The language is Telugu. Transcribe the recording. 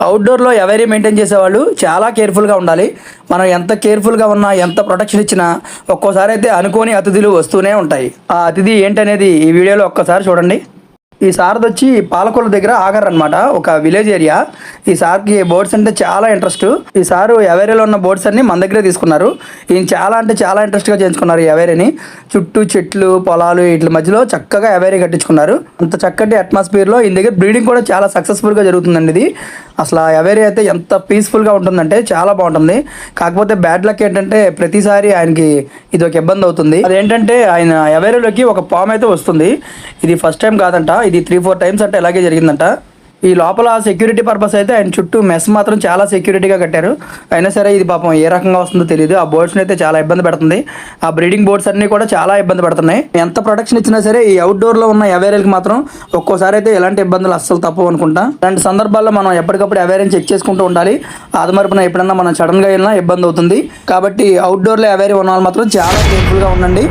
అవుట్డోర్లో ఎవరీ మెయింటైన్ చేసేవాళ్ళు చాలా కేర్ఫుల్గా ఉండాలి. మనం ఎంత కేర్ఫుల్గా ఉన్నా, ఎంత ప్రొటెక్షన్ ఇచ్చినా ఒక్కోసారి అయితే అనుకోని అతిథులు వస్తూనే ఉంటాయి. ఆ అతిథి ఏంటనేది ఈ వీడియోలో ఒక్కసారి చూడండి. ఈ సార్ది వచ్చి పాలకొల్లు దగ్గర ఆగర్ అనమాట, ఒక విలేజ్ ఏరియా. ఈ సార్కి బోట్స్ అంటే చాలా ఇంట్రెస్ట్. ఈ సారు ఎవేరీలో ఉన్న బోట్స్ అన్ని మన దగ్గరే తీసుకున్నారు. ఈయన చాలా అంటే చాలా ఇంట్రెస్ట్గా చేయించుకున్నారు ఈ ఎవేరీని. చుట్టూ చెట్లు, పొలాలు వీటి మధ్యలో చక్కగా ఎవేరీ కట్టించుకున్నారు. అంత చక్కటి అట్మాస్ఫియర్లో ఈయన దగ్గర బ్రీడింగ్ కూడా చాలా సక్సెస్ఫుల్గా జరుగుతుందండి. ఇది అసలు ఆ ఎవేరీ అయితే ఎంత పీస్ఫుల్గా ఉంటుందంటే చాలా బాగుంటుంది. కాకపోతే బ్యాడ్ లక్ ఏంటంటే ప్రతిసారి ఆయనకి ఇది ఒక ఇబ్బంది అవుతుంది. అదేంటంటే ఆయన ఎవేరీలోకి ఒక పాము అయితే వస్తుంది. ఇది ఫస్ట్ టైం కాదంట, ఇది 3-4 టైమ్స్ అంటే ఇలాగే జరిగిందంట. ఈ లోపల సెక్యూరిటీ పర్పస్ అయితే ఆయన చుట్టూ మెస్ మాత్రం చాలా సెక్యూరిటీగా కట్టారు. అయినా సరే ఇది పాపం ఏ రకంగా వస్తుందో తెలియదు. ఆ బోట్స్ని అయితే చాలా ఇబ్బంది పెడుతుంది. ఆ బ్రీడింగ్ బోట్స్ అన్నీ కూడా చాలా ఇబ్బంది పడుతున్నాయి. ఎంత ప్రొటెక్షన్ ఇచ్చినా సరే ఈ అవుట్డోర్లో ఉన్న ఎవేరీలకు మాత్రం ఒక్కోసారి అయితే ఎలాంటి ఇబ్బందులు అస్సలు తప్పవు అనుకుంటా. అలాంటి సందర్భాల్లో మనం ఎప్పటికప్పుడు ఎవేరీని చెక్ చేసుకుంటూ ఉండాలి. ఆదిమరపున ఎప్పుడన్నా మనం సడన్గా వెళ్ళినా ఇబ్బంది అవుతుంది. కాబట్టి అవుట్డోర్లో ఎవేరీ ఉన్న వాళ్ళు మాత్రం చాలా కేర్ఫుల్గా ఉండండి.